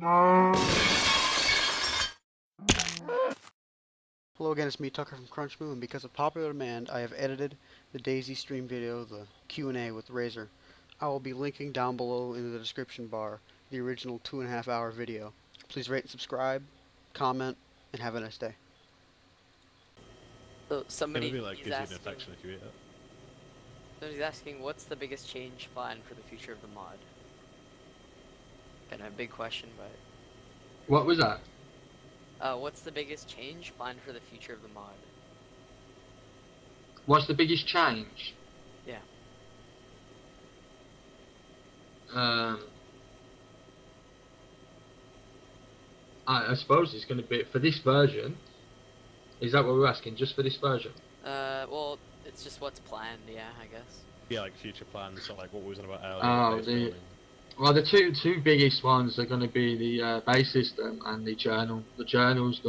Hello again, it's me, Tucker from Crunchmoo, and because of popular demand, I have edited the DayZ stream video, the Q&A with Razor. I will be linking down below in the description bar the original 2.5 hour video. Please rate and subscribe, comment, and have a nice day. So It somebody would be like he's gives you an asking, infection if you eat it. so he's asking, what's the biggest change plan for the future of the mod? Kind of a big question, but What was that? what's the biggest change plan for the future of the mod? What's the biggest change? Yeah. I suppose it's going to be for this version. Is that what we're asking? Just for this version? Well, it's just what's planned, yeah, I guess. Yeah, like future plans, so like what we was on about earlier. Oh, base building. Well, the two biggest ones are going to be the base system and the journal. The journal's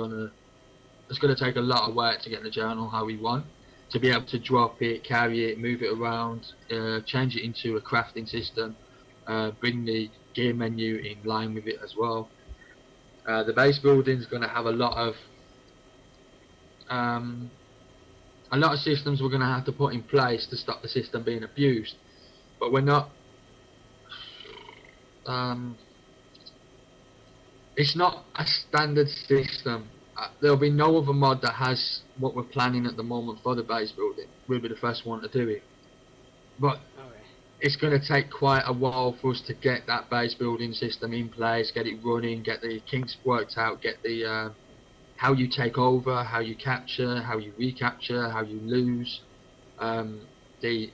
it's gonna take a lot of work to get the journal how we want, to be able to drop it, carry it, move it around, change it into a crafting system, bring the gear menu in line with it as well. The base building's going to have a lot of systems we're going to have to put in place to stop the system being abused, but we're not. It's not a standard system. There'll be no other mod that has what we're planning at the moment for the base building. We'll be the first one to do it. But it's going to take quite a while for us to get that base building system in place, get it running, get the kinks worked out, get the how you take over, how you capture, how you recapture, how you lose, the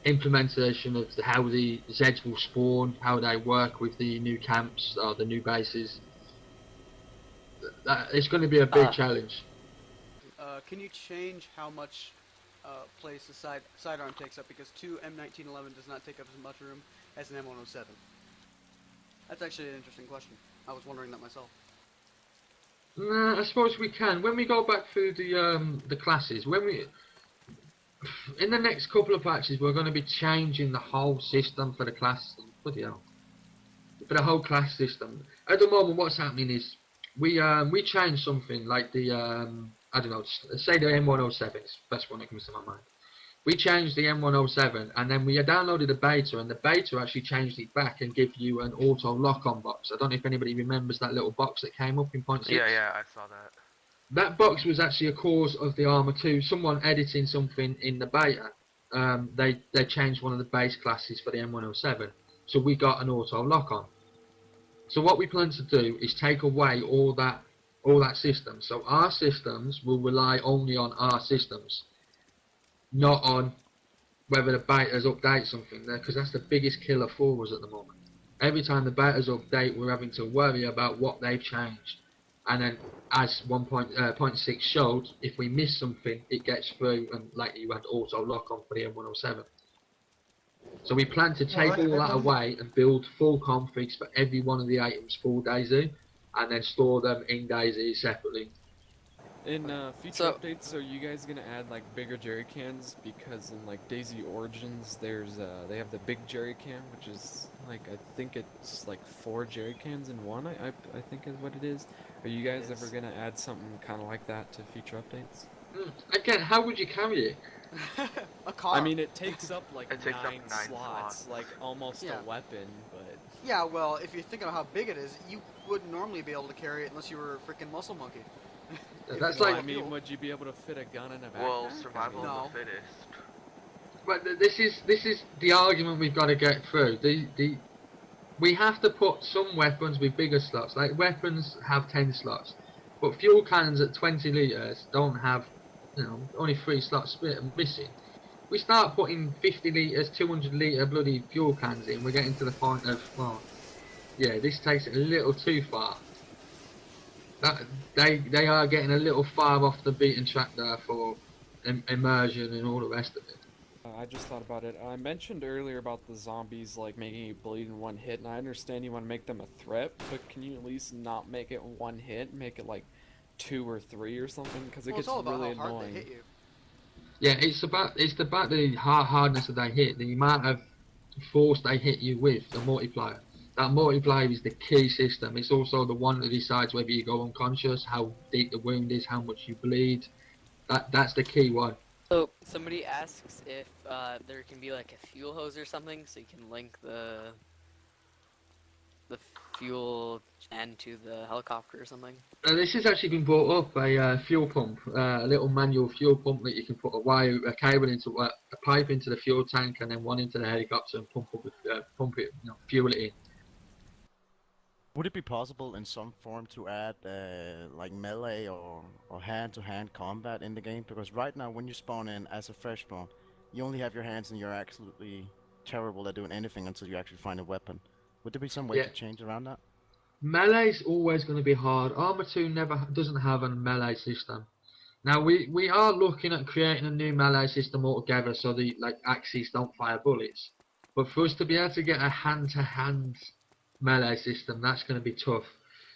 implementation of how the Zeds will spawn, how they work with the new camps or the new bases. It's going to be a big challenge. Can you change how much place the sidearm takes up? Because 2 M1911 does not take up as much room as an M107. That's actually an interesting question. I was wondering that myself. Nah, I suppose we can. When we go back through the classes, in the next couple of patches, we're going to be changing the whole system for the class. Bloody hell. For the whole class system. At the moment, what's happening is we changed something like the I don't know, say the M107 is the first one that comes to my mind. We changed the M107 and then we downloaded the beta, and the beta actually changed it back and give you an auto lock-on box. I don't know if anybody remembers that little box that came up in point 6. Yeah, I saw that. That box was actually a cause of the Armour 2. Someone editing something in the beta, they changed one of the base classes for the M107, so we got an auto lock-on. So what we plan to do is take away all that system. So our systems will rely only on our systems, not on whether the betas update something there, because that's the biggest killer for us at the moment. Every time the betas update, we're having to worry about what they've changed. And then, as 1.6 showed, if we miss something, it gets through, and like you had auto lock on for the M107. So we plan to take all that away and build full configs for every one of the items for DayZ, and then store them in DayZ separately. In future updates, are you guys gonna add like bigger jerry cans? Because in like DayZ Origins, there's they have the big jerry can, which is like I think it's like 4 jerry cans in one. I think is what it is. Are you guys ever gonna add something kind of like that to future updates? Again, how would you carry it? A car. I mean, it takes up like It takes up 9 9 slots, like almost a weapon, but... Yeah, well, if you're thinking of how big it is, you wouldn't normally be able to carry it unless you were a freaking muscle monkey. That's well, like... I mean, would you be able to fit a gun in a backpack? Well, survival of the fittest. But this is the argument we've got to get through. We have to put some weapons with bigger slots. Like weapons have 10 slots, but fuel cannons at 20 litres don't have, only 3 slots missing. We start putting 50 litres, 200 litre bloody fuel cans in, we're getting to the point of, well, yeah, this takes it a little too far. They are getting a little far off the beaten track there for immersion and all the rest of it. I just thought about it. I mentioned earlier about the zombies like making you bleed in 1 hit, and I understand you want to make them a threat, but can you at least not make it 1 hit, make it like 2 or 3 or something? Because it gets really annoying. Hard they hit you. Yeah, it's about the hardness of they hit, the amount of force they hit you with, the multiplier. That multiplier is the key system. It's also the one that decides whether you go unconscious, how deep the wound is, how much you bleed. That's the key one. So somebody asks if there can be like a fuel hose or something, so you can link the fuel and to the helicopter or something. This has actually been brought up, a fuel pump, a little manual fuel pump that you can put a cable into, a pipe into the fuel tank, and then one into the helicopter and pump it, fuel it in. Would it be possible in some form to add like melee or hand-to-hand combat in the game? Because right now when you spawn in as a fresh spawn, you only have your hands and you're absolutely terrible at doing anything until you actually find a weapon. Would there be some way Yeah, to change around that? melee's always going to be hard. Arma 2 never doesn't have a melee system. Now we are looking at creating a new melee system altogether, so the axes don't fire bullets. But for us to be able to get a hand-to-hand melee system, that's going to be tough.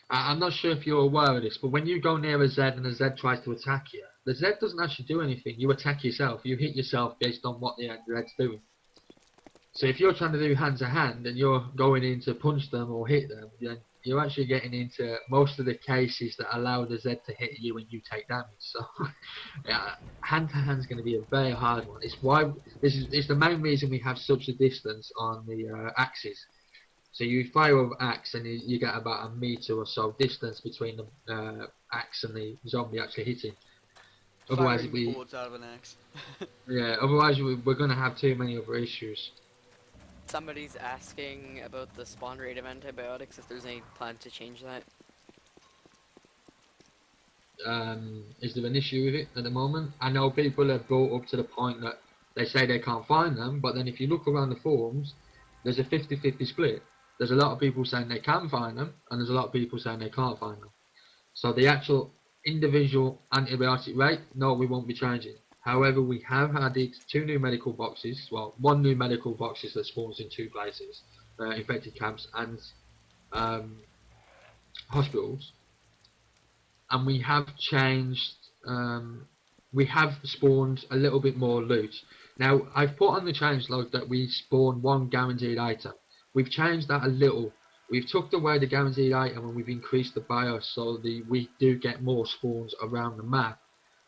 I'm not sure if you're aware of this, but when you go near a Z and a Z tries to attack you, the Z doesn't actually do anything. You attack yourself. You hit yourself based on what the Z's doing. So if you're trying to do hand-to-hand and you're going in to punch them or hit them, then you're actually getting into most of the cases that allow the Z to hit you and you take damage. So yeah, hand-to-hand is going to be a very hard one. It's the main reason we have such a distance on the axes. So you fire with axe and you get about a meter or so distance between the axe and the zombie actually hitting. Otherwise, Firing bullets out of an axe. otherwise we're going to have too many other issues. Somebody's asking about the spawn rate of antibiotics, if there's any plan to change that. Is there an issue with it at the moment? I know people have brought up to the point that they say they can't find them, but then if you look around the forums, there's a 50-50 split. There's a lot of people saying they can find them, and there's a lot of people saying they can't find them. So the actual individual antibiotic rate, no, we won't be changing. However, we have added 2 new medical boxes, well, 1 new medical boxes that spawns in 2 places, infected camps and hospitals. And we have changed, we have spawned a little bit more loot. Now, I've put on the change log that we spawn 1 guaranteed item. We've changed that a little. We've took away the guaranteed item and we've increased the BIOS so we do get more spawns around the map.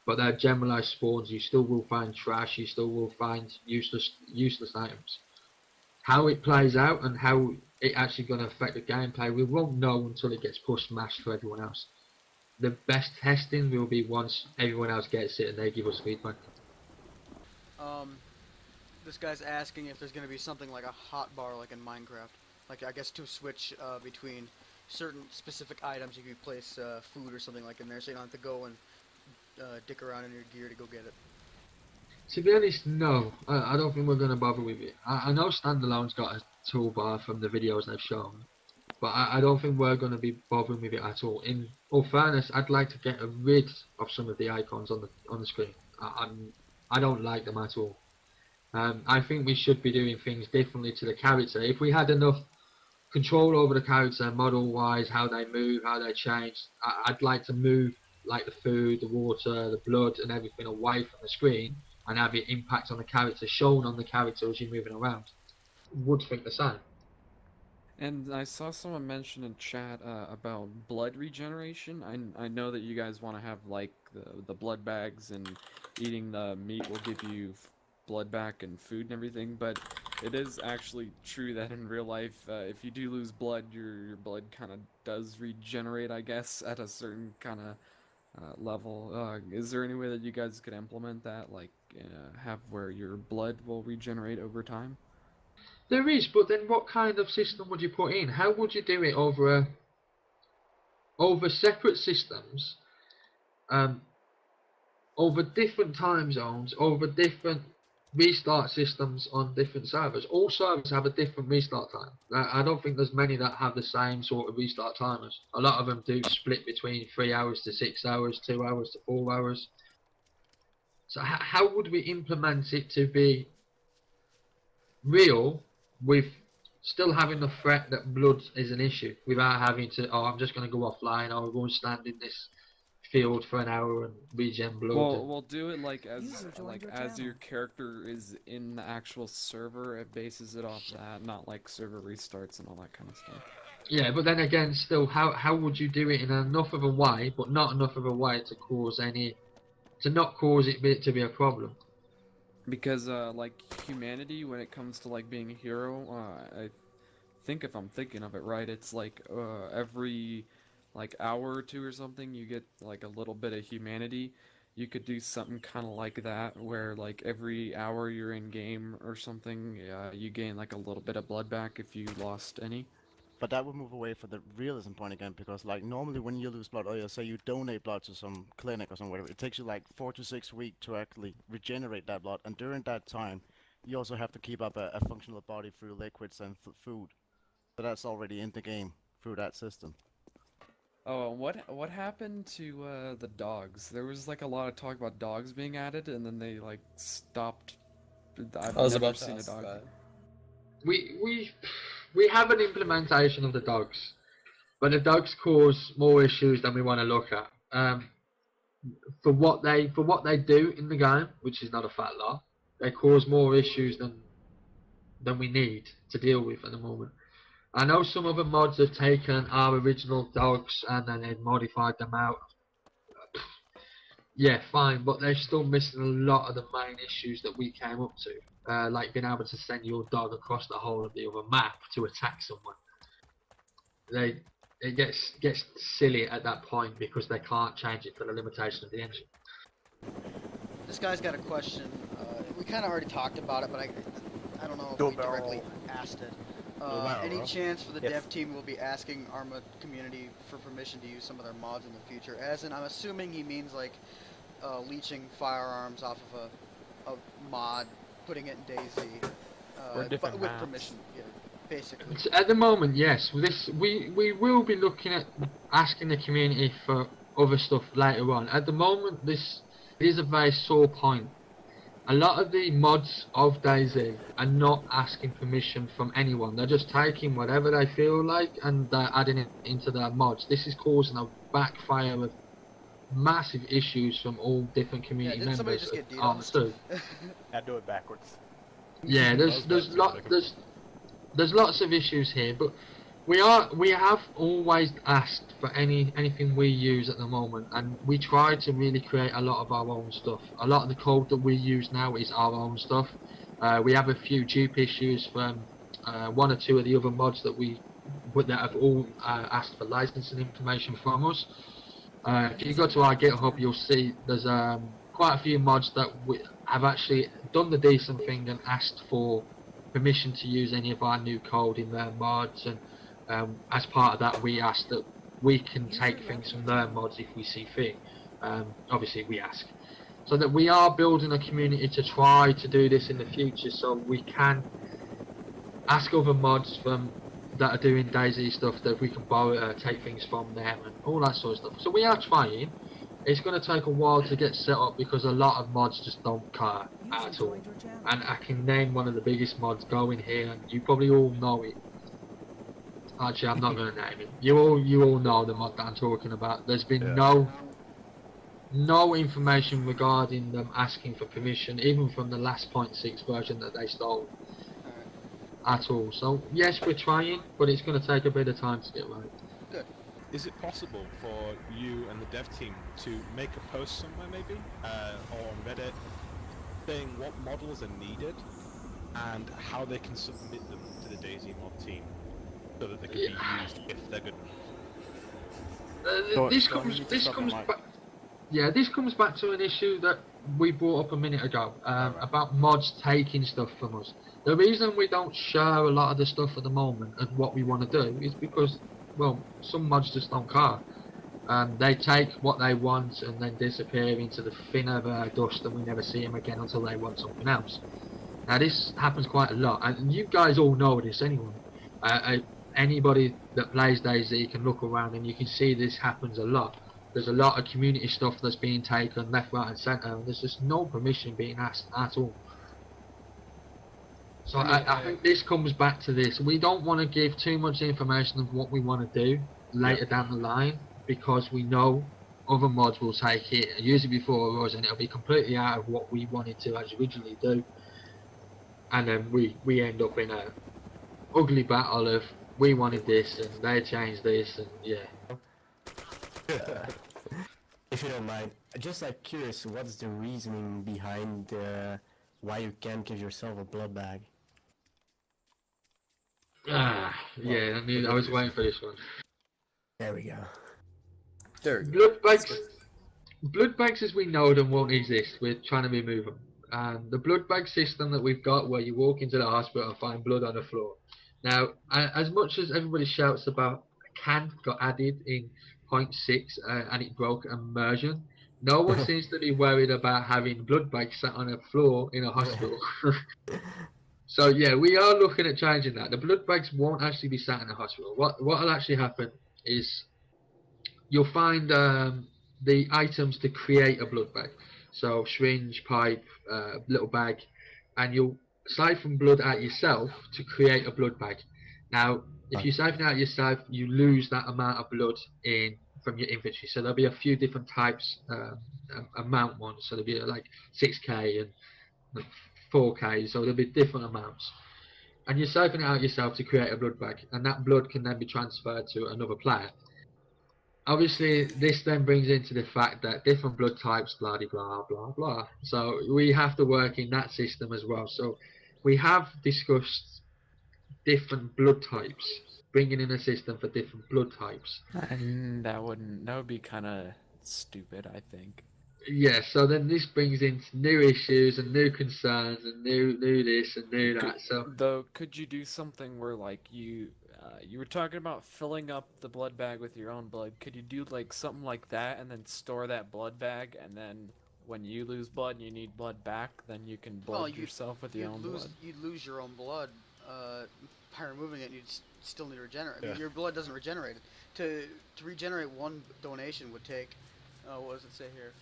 But they're generalized spawns. You still will find trash. You still will find useless items. How it plays out and how it actually going to affect the gameplay, we won't know until it gets pushed mashed for everyone else. The best testing will be once everyone else gets it and they give us feedback. This guy's asking if there's going to be something like a hotbar like in Minecraft. Like, I guess to switch between certain specific items, you could place food or something like in there, so you don't have to go and dick around in your gear to go get it. To be honest, no. I don't think we're going to bother with it. I know Standalone's got a toolbar from the videos they've shown, but I don't think we're going to be bothering with it at all. In all fairness, I'd like to get rid of some of the icons on the screen. I don't like them at all. I think we should be doing things differently to the character. If we had enough control over the character, model-wise, how they move, how they change, I'd like to move like the food, the water, the blood and everything away from the screen and have it impact on the character, shown on the character as you're moving around. Would think the same. And I saw someone mention in chat about blood regeneration. I know that you guys want to have like the blood bags and eating the meat will give you blood back and food and everything, but it is actually true that in real life, if you do lose blood, your blood kind of does regenerate, I guess, at a certain kind of level. Is there any way that you guys could implement that, like have where your blood will regenerate over time? There is, but then what kind of system would you put in? How would you do it over separate systems, over different time zones, over different restart systems on different servers? All servers have a different restart time. I don't think there's many that have the same sort of restart timers. A lot of them do split between 3 hours to 6 hours, 2 hours to 4 hours. So how would we implement it to be real with still having the threat that blood is an issue, without having to, oh, I'm just going to go offline, or go and stand in this field for an hour and regen blood. We'll do it like as your character is in the actual server, it bases it off that, not like server restarts and all that kind of stuff. Yeah, but then again, still, how would you do it in enough of a way, but not enough of a way to not cause it to be a problem? Because like humanity, when it comes to like being a hero, I think if I'm thinking of it right, it's like every like hour or two or something, you get like a little bit of humanity. You could do something kind of like that, where like every hour you're in game or something, you gain like a little bit of blood back if you lost any. But that would move away from the realism point again, because like normally when you lose blood, or say you donate blood to some clinic or some whatever, it takes you like 4 to 6 weeks to actually regenerate that blood, and during that time, you also have to keep up a functional body through liquids and food. So that's already in the game through that system. Oh, what happened to the dogs? There was like a lot of talk about dogs being added, and then they like stopped. I've I was never about to seen a ask dog. that. We have an implementation of the dogs, but the dogs cause more issues than we want to look at. For what they do in the game, which is not a fat lot, they cause more issues than we need to deal with at the moment. I know some other mods have taken our original dogs and then they've modified them out. Yeah, fine, but they're still missing a lot of the main issues that we came up to, like being able to send your dog across the whole of the other map to attack someone. It gets silly at that point because they can't change it for the limitation of the engine. This guy's got a question. We kind of already talked about it, but I don't know if we directly asked it. Any chance for the dev team will be asking Arma community for permission to use some of their mods in the future? As in, I'm assuming he means like leeching firearms off of a mod, putting it in DayZ, but with permission, yeah, basically. At the moment, yes. We will be looking at asking the community for other stuff later on. At the moment, this is a very sore point. A lot of the mods of DayZ are not asking permission from anyone. They're just taking whatever they feel like and they're adding it into their mods. This is causing a backfire of massive issues from all different community didn't somebody members. just get DDoSed? I do it backwards. Yeah, there's lots of issues here, but we have always asked for anything we use at the moment, and we try to really create a lot of our own stuff. A lot of the code that we use now is our own stuff. We have a few dupe issues from one or two of the other mods that have all asked for licensing information from us. If you go to our GitHub, you'll see there's quite a few mods that have actually done the decent thing and asked for permission to use any of our new code in their mods, and as part of that we ask that we can take things from their mods if we see fit. Obviously we ask. So that we are building a community to try to do this in the future, so we can ask other mods that are doing DayZ stuff that we can borrow, take things from them and all that sort of stuff. So we are trying. It's going to take a while to get set up because a lot of mods just don't care at all. And I can name one of the biggest mods going here, and you probably all know it. Actually, I'm not going to name it. You all know the mod that I'm talking about. There's been no information regarding them asking for permission, even from the last 0.6 version that they stole. At all. So yes, we're trying, but it's going to take a bit of time to get right. Good. Is it possible for you and the dev team to make a post somewhere maybe, or on Reddit, saying what models are needed and how they can submit them to the DayZ mod team so that they can be used if they're good enough? This comes back to an issue that we brought up a minute ago about mods taking stuff from us. The reason we don't share a lot of the stuff at the moment and what we want to do is because, well, some mods just don't care. They take what they want and then disappear into the thinner dust, and we never see them again until they want something else. Now this happens quite a lot, and you guys all know this anyway. Anybody that plays DayZ can look around and you can see this happens a lot. There's a lot of community stuff that's being taken left, right and centre, and there's just no permission being asked at all. So I think this comes back to this. We don't want to give too much information of what we want to do later down the line, because we know other mods will take it and use it before us, and it'll be completely out of what we wanted to as originally do, and then we end up in a ugly battle of we wanted this and they changed this, and yeah. If you don't mind, just like curious, what's the reasoning behind why you can't give yourself a blood bag? Yeah, I was waiting for this one. There we go. There. Blood bags as we know them won't exist. We're trying to remove them. The blood bag system that we've got, where you walk into the hospital and find blood on the floor. Now, as much as everybody shouts about a can got added in 0.6 and it broke immersion, no one seems to be worried about having blood bags sat on a floor in a hospital. So yeah, we are looking at changing that. The blood bags won't actually be sat in a hospital. What will actually happen is you'll find the items to create a blood bag. So syringe, pipe, little bag, and you'll siphon blood out yourself to create a blood bag. Now, if you siphon out yourself, you lose that amount of blood in from your inventory. So there'll be a few different types, amount ones. So there'll be like 6k and 4k. So there'll be different amounts. And you siphon it out yourself to create a blood bag, and that blood can then be transferred to another player. Obviously, this then brings into the fact that different blood types, blah blah blah blah. So we have to work in that system as well. So we have discussed different blood types, bringing in a system for different blood types. And that would be kind of stupid, I think. Yeah. So then this brings in new issues and new concerns and new this and new that. So though, could you do something where like you were talking about filling up the blood bag with your own blood? Could you do like something like that and then store that blood bag, and then when you lose blood and you need blood back, then you can blood yourself with your own blood? You'd lose your own blood by removing it. You'd still need to regenerate. I mean, your blood doesn't regenerate. To regenerate one donation would take, what does it say here?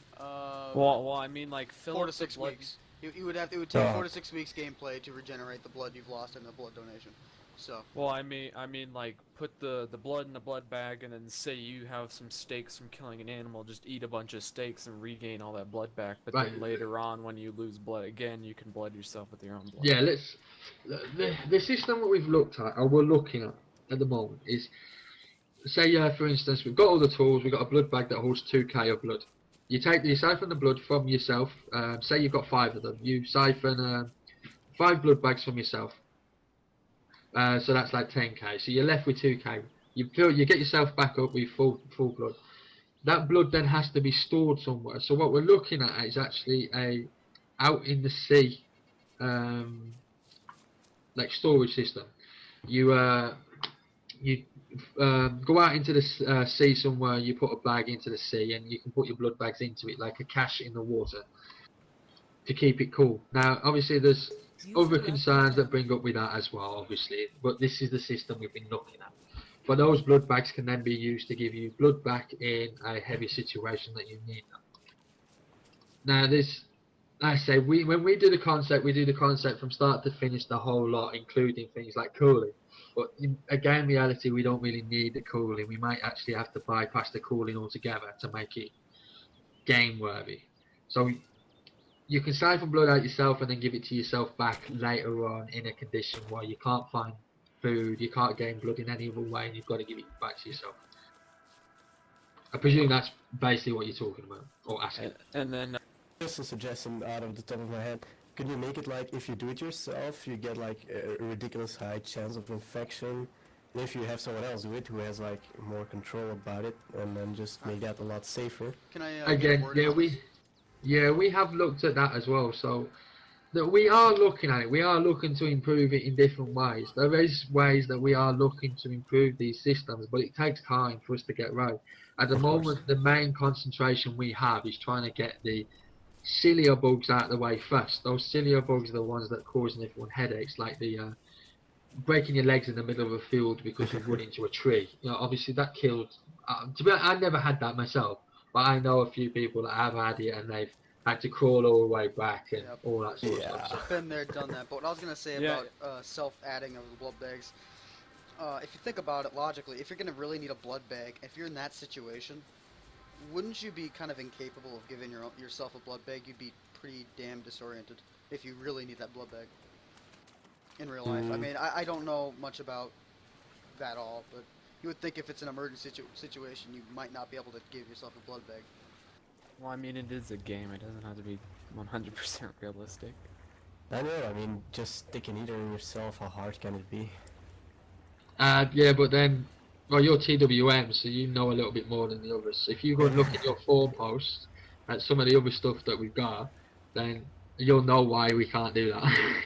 Well, I mean, like 4 to 6 weeks. It would take 4 to 6 weeks gameplay to regenerate the blood you've lost in the blood donation. So. Well, I mean, like put the blood in the blood bag, and then say you have some steaks from killing an animal, just eat a bunch of steaks and regain all that blood back. But then later on, when you lose blood again, you can blood yourself with your own blood. Yeah, the system that we've looked at, or we're looking at the moment, is say for instance we've got all the tools, we've got a blood bag that holds 2k of blood. You siphon the blood from yourself. Say you've got 5 of them. You siphon 5 blood bags from yourself. So that's like 10k. So you're left with 2k. You get yourself back up with full blood. That blood then has to be stored somewhere. So what we're looking at is actually out in the sea, like storage system. You go out into the sea somewhere. You put a bag into the sea, and you can put your blood bags into it like a cache in the water to keep it cool. Now, obviously, there's other concerns that bring up with that as well, obviously, but this is the system we've been looking at. But those blood bags can then be used to give you blood back in a heavy situation that you need them. Now, this, like I say, when we do the concept from start to finish, the whole lot, including things like cooling. But again, in reality, we don't really need the cooling. We might actually have to bypass the cooling altogether to make it game worthy. So you can siphon blood out yourself and then give it to yourself back later on in a condition where you can't find food, you can't gain blood in any other way, and you've got to give it back to yourself. I presume that's basically what you're talking about, or asking. And then Just a suggestion out of the top of my head. Could you make it like if you do it yourself, you get like a ridiculous high chance of infection? And if you have someone else do it who has like more control about it, and then just make that a lot safer. Can I Again, we have looked at that as well. So that we are looking at it. We are looking to improve it in different ways. There is ways that we are looking to improve these systems, but it takes time for us to get right. At the moment, the main concentration we have is trying to get the sillier bugs out of the way first. Those sillier bugs are the ones that causing everyone headaches, like the breaking your legs in the middle of a field because you've run into a tree. You know, obviously that killed. To be honest, I never had that myself, but I know a few people that have had it and they've had to crawl all the way back and all that sort of stuff. Been there, done that. But what I was gonna say about self-adding of the blood bags, if you think about it logically, if you're gonna really need a blood bag, if you're in that situation, wouldn't you be kind of incapable of giving yourself a blood bag? You'd be pretty damn disoriented if you really need that blood bag in real life. I mean, I don't know much about that all, but you would think if it's an emergency situation, you might not be able to give yourself a blood bag. Well, I mean, it is a game. It doesn't have to be 100% realistic. I know, I mean, just stick a needle in yourself, how hard can it be? Yeah, but then, well, you're TWM, so you know a little bit more than the others. So if you go and look at your forum post at some of the other stuff that we've got, then you'll know why we can't do that.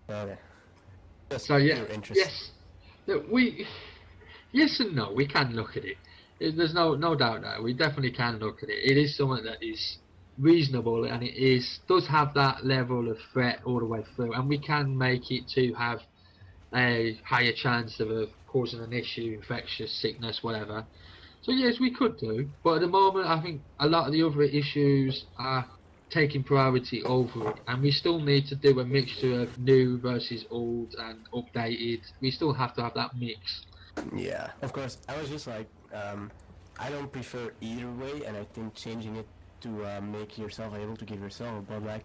Okay. Just So yeah, pure interest. yes, look, yes and no. We can look at it. There's no doubt that we definitely can look at it. It is something that is reasonable, and does have that level of threat all the way through, and we can make it to have a higher chance of causing an issue, infectious sickness, whatever. So yes, we could do, but at the moment, I think a lot of the other issues are taking priority over it, and we still need to do a mixture of new versus old and updated. We still have to have that mix. Yeah, of course. I was just like, I don't prefer either way, and I think changing it to make yourself able to give yourself a blood bag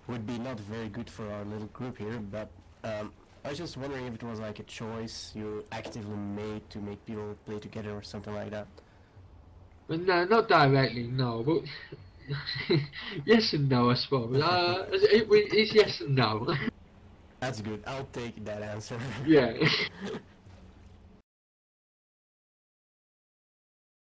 would be not very good for our little group here, but I was just wondering if it was like a choice you actively made to make people play together or something like that. But no, not directly, no. But yes and no, I suppose. It's yes and no. That's good. I'll take that answer. Yeah.